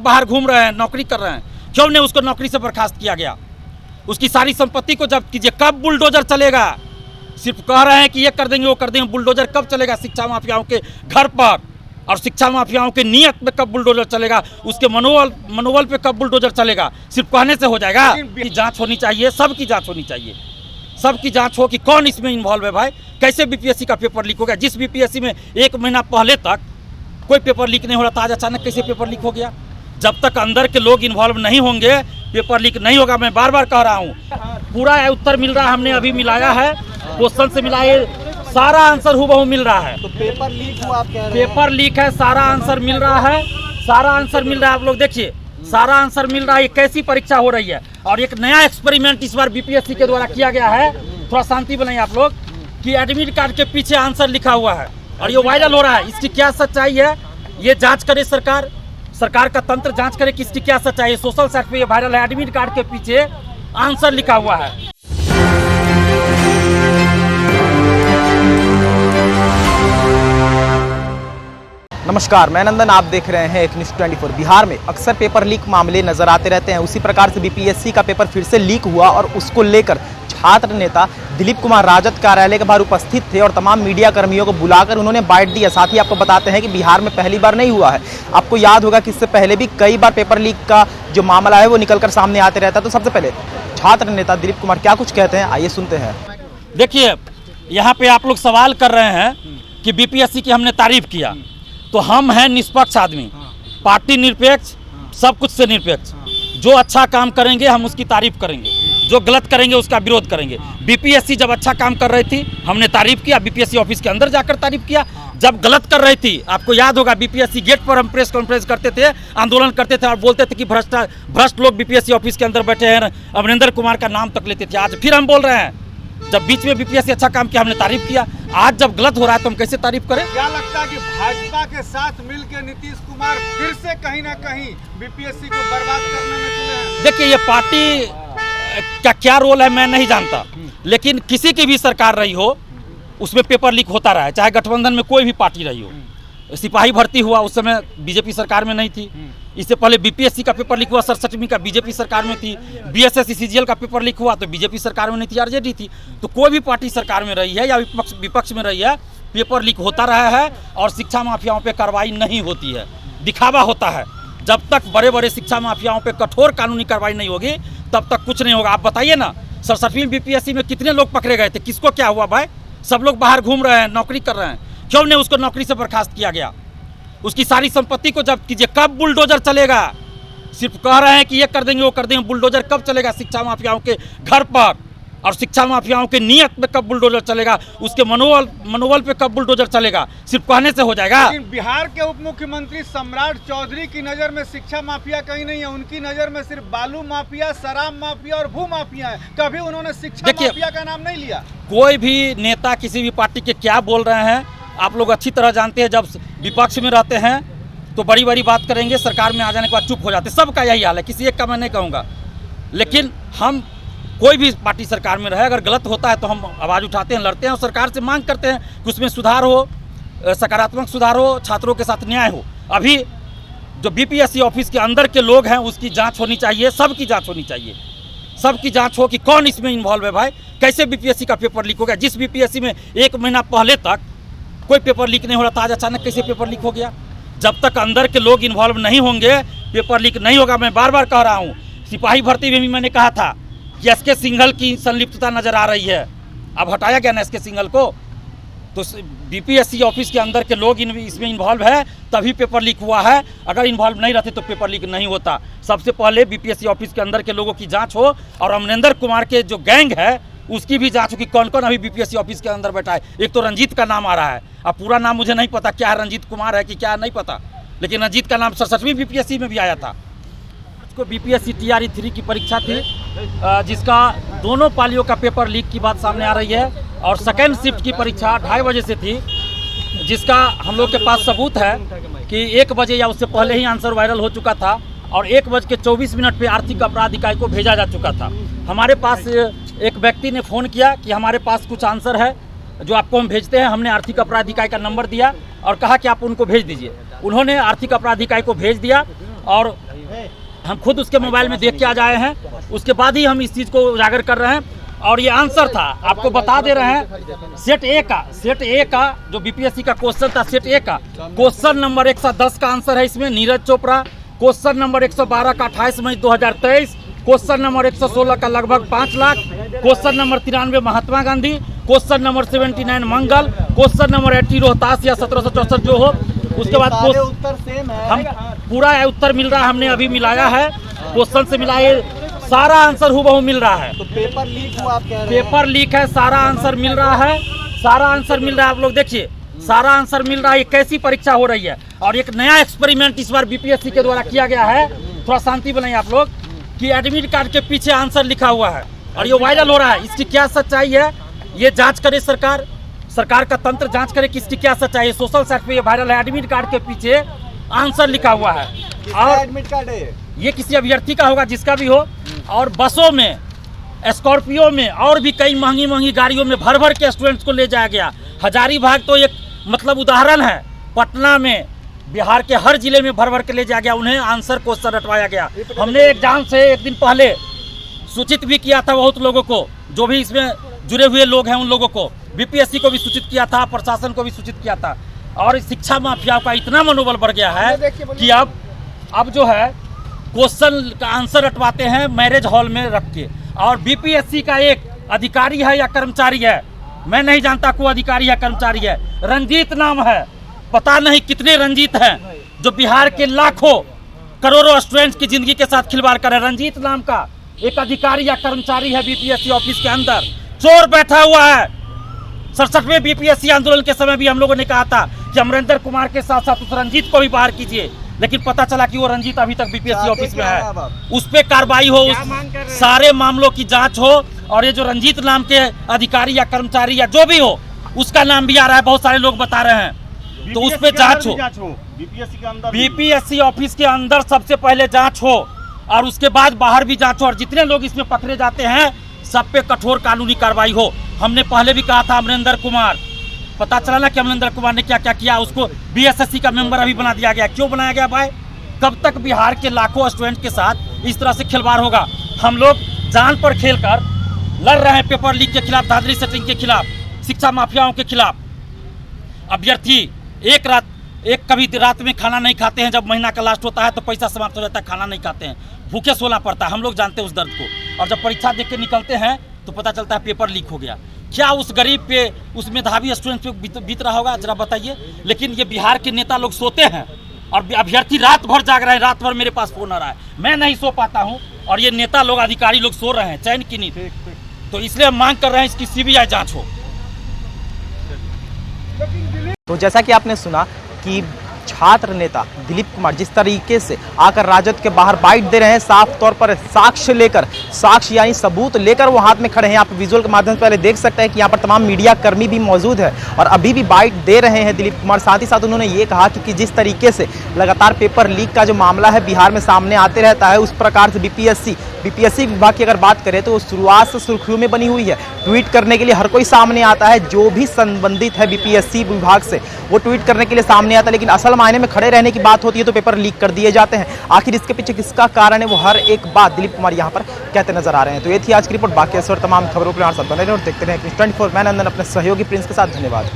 लोग बाहर घूम रहे हैं, नौकरी कर रहे हैं, क्यों नहीं उसको नौकरी से बर्खास्त किया गया? उसकी सारी संपत्ति को जब्त कीजिए। कब बुलडोजर चलेगा? सिर्फ कह रहे हैं कि ये कर देंगे वो कर देंगे, बुलडोजर कब चलेगा शिक्षा माफियाओं के घर पर? और शिक्षा माफियाओं के नियत पे कब बुलडोजर चलेगा? उसके मनोबल पे कब बुलडोजर चलेगा? सिर्फ कहने से हो जाएगा? की जांच होनी चाहिए, सबकी जांच होनी चाहिए, सबकी जांच हो कि कौन इसमें इन्वॉल्व है। भाई कैसे बीपीएससी का पेपर लीक हो गया? जिस बीपीएससी में 1 महीना पहले तक कोई पेपर लीक नहीं हो रहा था, आज अचानक कैसे पेपर लीक हो गया? जब तक अंदर के लोग इन्वॉल्व नहीं होंगे पेपर लीक नहीं होगा। मैं बार बार कह रहा हूँ, पूरा उत्तर मिल रहा है, हमने अभी मिलाया है, क्वेश्चन से मिलाए, सारा आंसर हूबहू मिल रहा है। तो पेपर लीक हुआ आप कह रहे हैं? पेपर लीक है, सारा आंसर मिल रहा है, सारा आंसर मिल रहा है। आप लोग देखिए, सारा आंसर मिल रहा है। ये कैसी परीक्षा हो रही है? और एक नया एक्सपेरिमेंट इस बार बीपीएससी के द्वारा किया गया है। थोड़ा शांति बनाइए आप लोग, कि एडमिट कार्ड के पीछे आंसर लिखा हुआ है और ये वायरल हो रहा है। इसकी क्या सच्चाई है ये जांच करे सरकार, सरकार का तंत्र जांच करे कि इसकी क्या सच्चाई है। सोशल साइट पे ये वायरल है, एडमिट कार्ड के पीछे आंसर लिखा हुआ है। नमस्कार, मैं नंदन, आप देख रहे हैं एक न्यूज़ 24। बिहार में अक्सर पेपर लीक मामले नजर आते रहते हैं। उसी प्रकार से बीपीएससी का पेपर फिर से लीक हुआ और उसको लेकर छात्र नेता दिलीप कुमार राजद कार्यालय के बाहर उपस्थित थे और तमाम मीडिया कर्मियों को बुलाकर उन्होंने बाइट दिया। साथ ही आपको बताते हैं कि बिहार में पहली बार नहीं हुआ है। आपको याद होगा कि इससे पहले भी कई बार पेपर लीक का जो मामला है वो निकलकर सामने आते रहता है। तो सबसे पहले छात्र नेता दिलीप कुमार क्या कुछ कहते हैं, आइए सुनते हैं। देखिए, यहाँ पे आप लोग सवाल कर रहे हैं कि बीपीएससी की हमने तारीफ किया, तो हम हैं निष्पक्ष आदमी, पार्टी निरपेक्ष, सब कुछ से निरपेक्ष। जो अच्छा काम करेंगे हम उसकी तारीफ करेंगे, जो गलत करेंगे उसका विरोध करेंगे। बीपीएससी जब अच्छा काम कर रही थी हमने तारीफ किया, बीपीएससी ऑफिस के अंदर जाकर तारीफ किया। जब गलत कर रही थी, आपको याद होगा, बीपीएससी गेट पर हम प्रेस कॉन्फ्रेंस करते थे, आंदोलन करते थे और बोलते थे कि भ्रष्ट लोग बीपीएससी ऑफिस के अंदर बैठे हैं, अमरिंदर कुमार का नाम तक लेते थे। आज फिर हम बोल रहे हैं, जब बीच में बीपीएससी अच्छा काम किया हमने तारीफ किया, आज जब गलत हो रहा है तो हम कैसे तारीफ करें? क्या लगता है कि भाजपा के साथ मिलकर नीतीश कुमार फिर से कहीं ना कहीं बीपीएससी को बर्बाद करने में तुले हैं? देखिए, ये पार्टी का क्या रोल है मैं नहीं जानता, लेकिन किसी की भी सरकार रही हो उसमें पेपर लीक होता रहा है, चाहे गठबंधन में कोई भी पार्टी रही हो। सिपाही भर्ती हुआ उस समय बीजेपी सरकार में नहीं थी, इससे पहले बीपीएससी का पेपर लीक हुआ 67वीं का, बीजेपी सरकार में थी। बीएसएससी सीजीएल का पेपर लीक हुआ तो बीजेपी सरकार में नहीं थी, आरजेडी थी। तो कोई भी पार्टी सरकार में रही है या विपक्ष में रही है, पेपर लीक होता रहा है और शिक्षा माफियाओं पे कार्रवाई नहीं होती है, दिखावा होता है। जब तक बड़े बड़े शिक्षा माफियाओं पे कठोर कानूनी कार्रवाई नहीं होगी तब तक कुछ नहीं होगा। आप बताइए ना, 67वीं बीपीएससी में कितने लोग पकड़े गए थे, किसको क्या हुआ? भाई सब लोग बाहर घूम रहे हैं, नौकरी कर रहे हैं, क्यों नहीं उसको नौकरी से बर्खास्त किया गया? उसकी सारी संपत्ति को जब्त कीजिए। कब बुलडोजर चलेगा? सिर्फ कह रहे हैं कि ये कर देंगे वो कर देंगे, बुलडोजर कब चलेगा शिक्षा माफियाओं के घर पर? और शिक्षा माफियाओं के नियत पे कब बुलडोजर चलेगा? उसके मनोबल पे कब बुलडोजर चलेगा? सिर्फ कहने से हो जाएगा? लेकिन बिहार के उप मुख्यमंत्री सम्राट चौधरी की नजर में शिक्षा माफिया कहीं नहीं है, उनकी नजर में सिर्फ बालू माफिया, शराब माफिया और भू माफिया है। कभी उन्होंने शिक्षा माफिया का नाम नहीं लिया। कोई भी नेता किसी भी पार्टी के क्या बोल रहे हैं आप लोग अच्छी तरह जानते हैं। जब विपक्ष में रहते हैं तो बड़ी बड़ी बात करेंगे, सरकार में आ जाने के बाद चुप हो जाते हैं। सबका यही हाल है, किसी एक का मैं नहीं कहूँगा, लेकिन हम कोई भी पार्टी सरकार में रहे, अगर गलत होता है तो हम आवाज़ उठाते हैं, लड़ते हैं और सरकार से मांग करते हैं कि उसमें सुधार हो, सकारात्मक सुधार हो, छात्रों के साथ न्याय हो। अभी जो बीपीएससी ऑफिस के अंदर के लोग हैं उसकी जांच होनी चाहिए, सबकी जांच होनी चाहिए, सबकी जांच हो कि कौन इसमें इन्वॉल्व है। भाई कैसे बीपीएससी का पेपर लीक हो गया? जिस बीपीएससी में 1 महीना पहले तक कोई पेपर लीक नहीं हो रहा था, आज अचानक कैसे पेपर लीक हो गया? जब तक अंदर के लोग इन्वॉल्व नहीं होंगे पेपर लीक नहीं होगा। मैं बार बार कह रहा हूँ, सिपाही भर्ती में भी मैंने कहा था कि एसके सिंघल की संलिप्तता नजर आ रही है, अब हटाया गया ना एसके सिंघल को, तो बीपीएससी ऑफिस के अंदर के लोग इसमें इन्वॉल्व है तभी पेपर लीक हुआ है। अगर इन्वॉल्व नहीं रहते तो पेपर लीक नहीं होता। सबसे पहले बीपीएससी ऑफिस के अंदर के लोगों की जांच हो और अमरिंदर कुमार के जो गैंग है उसकी भी जांच हो कि कौन कौन अभी बीपीएससी ऑफिस के अंदर बैठा है। एक तो रंजीत का नाम आ रहा है, अब पूरा नाम मुझे नहीं पता क्या है, रंजीत कुमार है कि क्या नहीं पता, लेकिन रंजीत का नाम 67वीं बीपीएससी में भी आया था। उसको बीपीएससी TRE 3 की परीक्षा थी जिसका दोनों पालियों का पेपर लीक की बात सामने आ रही है और सेकेंड शिफ्ट की परीक्षा 2:30 बजे से थी, जिसका हम लोग के पास सबूत है कि 1 बजे या उससे पहले ही आंसर वायरल हो चुका था और 1:24 पे आर्थिक अपराध इकाई को भेजा जा चुका था। हमारे पास एक व्यक्ति ने फ़ोन किया कि हमारे पास कुछ आंसर है जो आपको हम भेजते हैं। हमने आर्थिक अपराध इकाई का नंबर दिया और कहा कि आप उनको भेज दीजिए। उन्होंने आर्थिक अपराध इकाई को भेज दिया और हम खुद उसके मोबाइल में देख के आ जाए हैं, उसके बाद ही हम इस चीज़ को उजागर कर रहे हैं। और ये आंसर था, आपको बता दे रहे हैं, सेट ए का जो बीपीएससी का क्वेश्चन था, सेट ए का क्वेश्चन नंबर 110 का आंसर है इसमें नीरज चोपड़ा, क्वेश्चन नंबर 112 का 28 मई 2023, क्वेश्चन नंबर 116 का लगभग 5 lakh, question number 93 Mahatma Gandhi, question number 79 मंगल, क्वेश्चन नंबर 80 रोहतास या 1764 जो हो। उसके बाद उत्तर सेम है, हम पूरा उत्तर मिल रहा है, हमने अभी मिलाया है, क्वेश्चन से मिला है, सारा आंसर हूबहू मिल रहा है। तो पेपर लीक हुआ आप कह रहे हैं? पेपर लीक है, सारा आंसर मिल रहा है, सारा आंसर मिल रहा है। आप लोग देखिए, सारा आंसर मिल रहा है। ये कैसी परीक्षा हो रही है। और एक नया एक्सपेरिमेंट इस बार बीपीएससी के द्वारा किया गया है, थोड़ा शांति बनाइए आप लोग, कि एडमिट कार्ड के पीछे आंसर लिखा हुआ है और ये वायरल हो रहा है। इसकी क्या सच्चाई है, ये जांच करे सरकार, सरकार का तंत्र जांच करे कि इसकी क्या सच्चाई है। सोशल साइट पे ये वायरल है, एडमिट कार्ड के पीछे आंसर लिखा हुआ है। और एडमिट कार्ड है ये किसी अभ्यर्थी का होगा, जिसका भी हो। और बसों में, स्कॉर्पियो में और भी कई महंगी महंगी गाड़ियों में भर भर के स्टूडेंट्स को ले जाया गया। हजारीबाग तो एक मतलब उदाहरण है, पटना में, बिहार के हर जिले में भर भर के ले जाया गया, उन्हें आंसर क्वेश्चन रटवाया गया। हमने एग्जाम से एक दिन पहले सूचित भी किया था बहुत लोगों को, जो भी इसमें जुड़े हुए लोग हैं उन लोगों को, बीपीएससी को भी सूचित किया था, प्रशासन को भी सूचित किया था। और शिक्षा माफिया का इतना मनोबल बढ़ गया है कि अब जो है क्वेश्चन का आंसर रटवाते हैं मैरिज हॉल में रख के। और बीपीएससी का एक अधिकारी है या कर्मचारी है, मैं नहीं जानता कोई अधिकारी या कर्मचारी है, रंजीत नाम है, पता नहीं कितने रंजीत हैं, जो बिहार के लाखों करोड़ों स्टूडेंट्स की जिंदगी के साथ खिलवाड़ कर रहे हैं। रंजीत नाम का एक अधिकारी या कर्मचारी है बीपीएससी ऑफिस के अंदर, चोर बैठा हुआ है। 67वें बीपीएससी आंदोलन के समय भी हम लोगों ने कहा था कि अमरिंदर कुमार के साथ साथ उस रंजीत को भी बाहर कीजिए, लेकिन पता चला कि वो रंजीत अभी तक बीपीएससी ऑफिस में है। उस पे कार्रवाई हो, उस सारे मामलों की जांच हो, और ये जो रंजीत नाम के अधिकारी या कर्मचारी या जो भी हो, उसका नाम भी आ रहा है, बहुत सारे लोग बता रहे हैं, तो उस पे जांच हो। बीपीएससी ऑफिस के अंदर सबसे पहले जांच हो और उसके बाद बाहर भी जांच हो, और जितने लोग इसमें पकड़े जाते हैं सब पे कठोर कानूनी कार्रवाई हो। हमने पहले भी कहा था अमरिंदर कुमार, पता चला ना कि अमरिंदर कुमार ने क्या क्या किया, उसको बीएसएससी का मेंबर अभी बना दिया गया। क्यों बनाया गया भाई? कब तक बिहार के लाखों स्टूडेंट के साथ इस तरह से खिलवाड़ होगा? हम लोग जान पर खेलकर लड़ रहे हैं पेपर लीक के खिलाफ, धांधली सेटिंग के खिलाफ, शिक्षा माफियाओं के खिलाफ। अभ्यर्थी एक कभी रात में खाना नहीं खाते हैं, जब महीना का लास्ट होता है तो पैसा समाप्त हो जाता है, खाना नहीं खाते हैं, भूखे सोना पड़ता है, हम लोग जानते हैं उस दर्द को। और जब परीक्षा देख के निकलते हैं तो पता चलता है पेपर लीक हो गया। क्या उस गरीब पे, उस मेधावी स्टूडेंट पे बीत रहा होगा, जरा बताइए। लेकिन ये बिहार के नेता लोग सोते हैं और अभ्यर्थी रात भर जाग रहे हैं, रात भर मेरे पास फोन आ रहा है, मैं नहीं सो पाता हूँ, और ये नेता लोग, अधिकारी लोग सो रहे हैं चैन की नींद। तो इसलिए हम मांग कर रहे हैं इसकी सीबीआई जांच हो। तो जैसा कि आपने सुना कि छात्र नेता दिलीप कुमार जिस तरीके से आकर राजद के बाहर बाइट दे रहे हैं, साफ तौर पर साक्ष्य लेकर, साक्ष्य यानी सबूत लेकर वो हाथ में खड़े हैं। आप विजुअल के माध्यम से पहले देख सकते हैं कि यहाँ पर तमाम मीडिया कर्मी भी मौजूद है और अभी भी बाइट दे रहे हैं दिलीप कुमार। साथ ही साथ उन्होंने ये कहा कि जिस तरीके से लगातार पेपर लीक का जो मामला है बिहार में सामने आते रहता है, उस प्रकार से बीपीएससी विभाग की अगर बात करें तो शुरुआत से सुर्खियों में बनी हुई है। ट्वीट करने के लिए हर कोई सामने आता है, जो भी संबंधित है बीपीएससी विभाग से वो ट्वीट करने के लिए सामने आता है, लेकिन असल मायने में खड़े रहने की बात होती है तो पेपर लीक कर दिए जाते हैं। आखिर इसके पीछे किसका कारण है, वो हर एक बात दिलीप कुमार यहाँ पर कहते नजर आ रहे हैं। तो ये थी आज की रिपोर्ट। बाकी ऐसे और तमाम खबरों पर और देखते रहे News 24। मैं नंदन अपने सहयोगी प्रिंस के साथ। धन्यवाद।